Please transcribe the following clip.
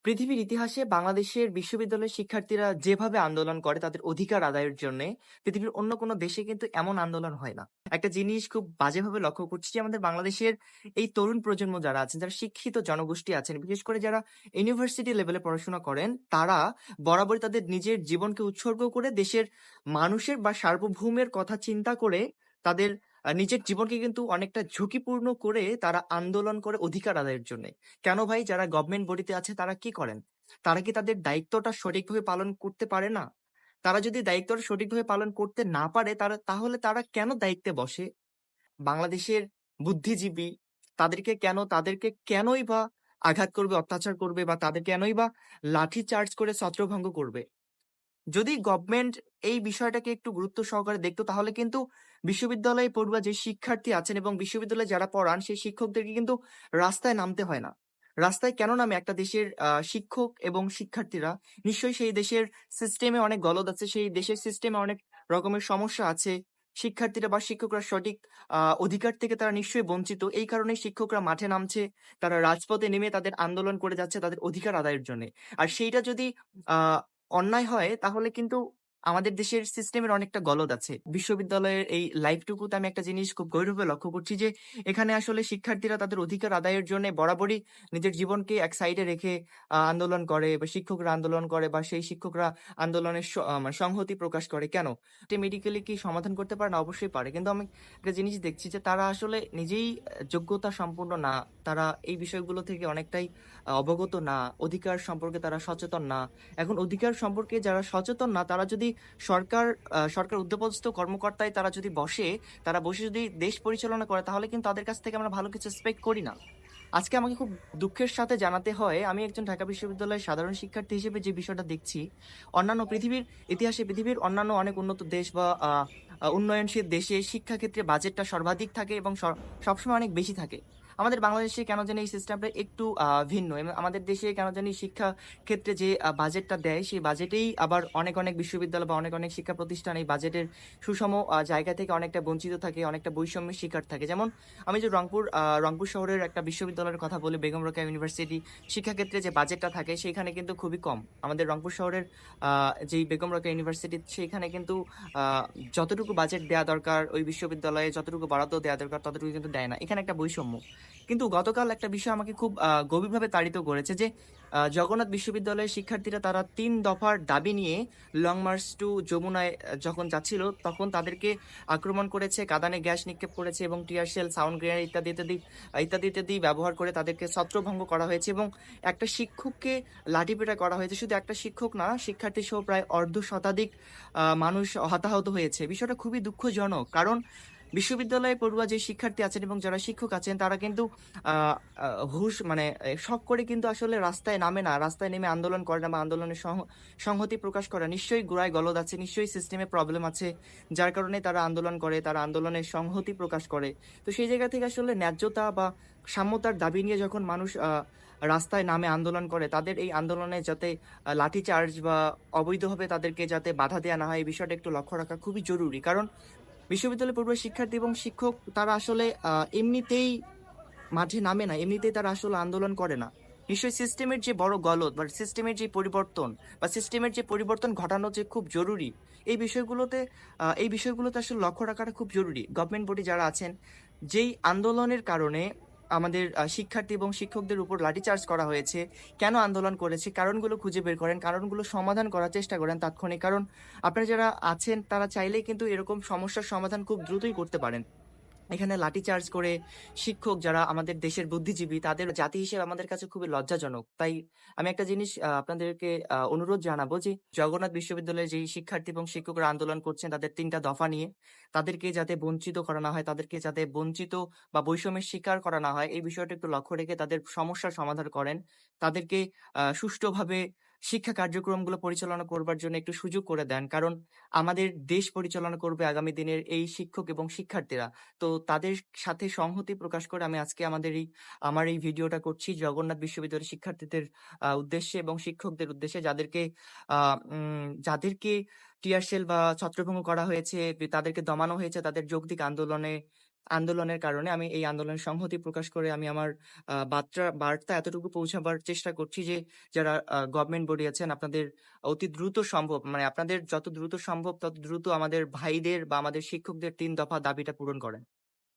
পৃথিবীর ইতিহাসে বাংলাদেশের বিশ্ববিদ্যালয়ের শিক্ষার্থীরা যেভাবে আন্দোলন করে তাদের অধিকার আদায়ের জন্য পৃথিবীর অন্য কোনো দেশে কিন্তু এমন আন্দোলন হয় না। একটা জিনিস খুব বাজেভাবে লক্ষ্য করছি যে আমাদের বাংলাদেশের এই তরুণ প্রজন্ম যারা আছেন, যারা শিক্ষিত জনগোষ্ঠী আছেন, বিশেষ করে যারা ইউনিভার্সিটি লেভেলে পড়াশোনা করেন, তারা বরাবরই তাদের নিজের জীবনকে উৎসর্গ করে দেশের মানুষের বা সার্বভৌমের কথা চিন্তা করে তাদের নিজের জীবনকে কিন্তু অনেকটা ঝুঁকিপূর্ণ করে তারা আন্দোলন করে অধিকার আদায়ের জন্য। কেন ভাই? যারা গভর্নমেন্ট বডিতে আছে তারা কি করেন? তারা কি তাদের দায়িত্বটা সঠিকভাবে পালন করতে পারে না? তারা যদি দায়িত্বটা সঠিকভাবে পালন করতে না পারে তাহলে তারা কেন দায়িত্বে বসে? বাংলাদেশের বুদ্ধিজীবী তাদেরকে কেনই বা আঘাত করবে, অত্যাচার করবে বা তাদের কেনই বা লাঠি চার্জ করে ছত্রভঙ্গ করবে? যদি গভর্নমেন্ট এই বিষয়টাকে একটু গুরুত্ব সহকারে দেখতো তাহলে কিন্তু বিশ্ববিদ্যালয়ে পড়ুয়া যে শিক্ষার্থী আছেন এবং বিশ্ববিদ্যালয়ে যারা পড়ান সেই শিক্ষকদেরকে কিন্তু রাস্তায় নামতে হয় না। রাস্তায় কেন নামে একটা দেশের শিক্ষক এবং শিক্ষার্থীরা? নিশ্চয়ই সেই দেশের সিস্টেমে অনেক গলদ আছে, সেই দেশের সিস্টেমে অনেক রকমের সমস্যা আছে। শিক্ষার্থীরা বা শিক্ষকরা সঠিক অধিকার থেকে তারা নিশ্চয়ই বঞ্চিত। এই কারণেই শিক্ষকরা মাঠে নামছে, তারা রাজপথে নেমে তাদের আন্দোলন করে যাচ্ছে তাদের অধিকার আদায়ের জন্যে। আর সেইটা যদি আ অন্যায় হয় তাহলে কিন্তু আমাদের দেশের সিস্টেমের অনেকটা গলদ আছে। বিশ্ববিদ্যালয়ের এই লাইফটুকুতে আমি একটা জিনিস খুব গভীরভাবে লক্ষ্য করছি যে এখানে আসলে শিক্ষার্থীরা তাদের অধিকার আদায়ের জন্য বরাবরই নিজের জীবনকে এক সাইডে রেখে আন্দোলন করে বা শিক্ষকরা আন্দোলন করে বা সেই শিক্ষকরা আন্দোলনের মানে সংহতি প্রকাশ করে। কেন? এটা মেডিকেলি কি সমাধান করতে পারে না? অবশ্যই পারে। কিন্তু আমি একটা জিনিস দেখছি যে তারা আসলে নিজেই যোগ্যতা সম্পন্ন না। তারা এই বিষয়গুলো থেকে অনেকটাই অবগত না। অধিকার সম্পর্কে তারা সচেতন না। এখন অধিকার সম্পর্কে যারা সচেতন না তারা যদি সরকার উদ্যোগস্থ কর্মকর্তায় তারা যদি বসে, তারা বসে যদি দেশ পরিচালনা করে তাহলে কিন্তু তাদের কাছ থেকে আমরা ভালো কিছু এক্সপেক্ট করি না। আজকে আমাকে খুব দুঃখের সাথে জানাতে হয়, আমি একজন ঢাকা বিশ্ববিদ্যালয়ের সাধারণ শিক্ষার্থী হিসেবে যে বিষয়টা দেখছি, অন্যান্য পৃথিবীর অন্যান্য অনেক উন্নত দেশ বা উন্নয়নশীল দেশে শিক্ষা ক্ষেত্রে বাজেটটা সর্বাধিক থাকে এবং সবসময় অনেক বেশি থাকে। আমাদের বাংলাদেশে কেন জানি এই সিস্টেমটা একটু ভিন্ন এবং আমাদের দেশে কেন জানি শিক্ষা ক্ষেত্রে যে বাজেটটা দেয় সেই বাজেটেই আবার অনেক বিশ্ববিদ্যালয় বা অনেক শিক্ষা প্রতিষ্ঠান এই বাজেটের সুষম জায়গা থেকে অনেকটা বঞ্চিত থাকে, অনেকটা বৈষম্যের শিকার থাকে। যেমন আমি যে রংপুর শহরের একটা বিশ্ববিদ্যালয়ের কথা বলি, বেগম রোকেয়া ইউনিভার্সিটি। শিক্ষাক্ষেত্রে যে বাজেটটা থাকে সেইখানে কিন্তু খুবই কম। আমাদের রংপুর শহরের যেই বেগম রোকেয়া ইউনিভার্সিটি সেইখানে কিন্তু আহ, যতটুকু বাজেট দেওয়া দরকার ওই বিশ্ববিদ্যালয়ে যতটুকু বরাদ্দ দেওয়া দরকার ততটুকু কিন্তু দেয় না। এখানে একটা বৈষম্য। কিন্তু গতকাল একটা বিষয় আমাকে খুব গভীরভাবে তাড়িত করেছে যে জগন্নাথ বিশ্ববিদ্যালয়ের শিক্ষার্থীরা তারা ৩ দফার দাবি নিয়ে লং মার্চ টু যমুনায় যখন যাচ্ছিল তখন তাদেরকে আক্রমণ করেছে, কাঁদানে গ্যাস নিক্ষেপ করেছে এবং টিয়ার শেল, সাউন্ড গ্রেনেড ইত্যাদি ব্যবহার করে তাদেরকে ছত্রভঙ্গ করা হয়েছে এবং একটা শিক্ষককে লাঠিপেটা করা হয়েছে। শুধু একটা শিক্ষক না, শিক্ষার্থী সহ প্রায় অর্ধ শতাধিক মানুষ হতাহত হয়েছে। বিষয়টা খুবই দুঃখজনক, কারণ বিশ্ববিদ্যালয়ে পড়ুয়া যে শিক্ষার্থী আছেন এবং যারা শিক্ষক আছেন তারা কিন্তু আহ হুশ মানে শখ করে কিন্তু আসলে রাস্তায় নামে না, রাস্তায় নেমে আন্দোলন করে না বা আন্দোলনের সংহতি প্রকাশ করে না। নিশ্চয়ই গোড়ায় গলদ আছে, নিশ্চয়ই সিস্টেমে প্রবলেম আছে, যার কারণে তারা আন্দোলন করে, তারা আন্দোলনের সংহতি প্রকাশ করে। তো সেই জায়গা থেকে আসলে ন্যায্যতা বা সাম্যতার দাবি নিয়ে যখন মানুষ রাস্তায় নামে আন্দোলন করে, তাদের এই আন্দোলনে যাতে লাঠিচার্জ বা অবৈধভাবে তাদেরকে যাতে বাধা দেওয়া না হয় এই বিষয়টা একটু লক্ষ্য রাখা খুবই জরুরি। কারণ বিশ্ববিদ্যালয় পড়ুয়া শিক্ষার্থী এবং শিক্ষক তারা আসলে এমনিতেই মাঠে নামে না, এমনিতেই তারা আসলে আন্দোলন করে না। নিশ্চয়ই সিস্টেমের যে বড় গলদ বা সিস্টেমের যে পরিবর্তন বা সিস্টেমের যে পরিবর্তন ঘটানো যে খুব জরুরি, এই বিষয়গুলোতে আসলে লক্ষ্য রাখাটা খুব জরুরি। গভর্নমেন্ট বডি যারা আছেন, যেই আন্দোলনের কারণে আমাদের শিক্ষার্থী এবং শিক্ষকদের উপর লাঠিচার্জ করা হয়েছে, কেন আন্দোলন করেছে কারণগুলো খুঁজে বের করেন, কারণগুলো সমাধান করার চেষ্টা করেন তাৎক্ষণিক। কারণ আপনারা যারা আছেন তারা চাইলেই কিন্তু এরকম সমস্যার সমাধান খুব দ্রুতই করতে পারেন। এখানে লাঠিচার্জ করে শিক্ষক যারা আমাদের দেশের বুদ্ধিজীবী তাদের জাতি হিসেবে আমাদের কাছে খুবই লজ্জাজনক। তাই আমি একটা জিনিস আপনাদেরকে অনুরোধ জানাবো যে জগন্নাথ বিশ্ববিদ্যালয়ে যেই শিক্ষার্থী এবং শিক্ষকরা আন্দোলন করছেন তাদের ৩টা দফা নিয়ে, তাদেরকে যাতে বঞ্চিত করা না হয়, তাদেরকে যাতে বঞ্চিত বা বৈষম্যের শিকার করা না হয় এই বিষয়টা একটু লক্ষ্য রেখে তাদের সমস্যার সমাধান করেন। তাদেরকে সুষ্ঠুভাবে শিক্ষা কার্যক্রমগুলো পরিচালনা করবার জন্য একটু সুযোগ করে দেন। কারণ আমাদের দেশ পরিচালনা করবে আগামী দিনের এই শিক্ষক এবং শিক্ষার্থীরা। তো তাদের সাথে সংহতি প্রকাশ করে আমি আজকে আমার এই ভিডিওটা করছি জগন্নাথ বিশ্ববিদ্যালয়ের শিক্ষার্থীদের উদ্দেশ্যে এবং শিক্ষকদের উদ্দেশ্যে, যাদেরকে টিয়ারশেল বা ছত্রভঙ্গ করা হয়েছে, তাদেরকে দমানো হয়েছে তাদের যৌক্তিক আন্দোলনে। আন্দোলনের কারণে আমি এই আন্দোলনের সংহতি প্রকাশ করে আমি আমার বার্তা এতটুকু পৌঁছাবার চেষ্টা করছি যে, যারা গভর্নমেন্ট বডি আছেন আপনাদের অতি দ্রুত সম্ভব মানে আপনাদের যত দ্রুত সম্ভব তত দ্রুত আমাদের ভাইদের বা আমাদের শিক্ষকদের ৩ দফা দাবিটা পূরণ করেন।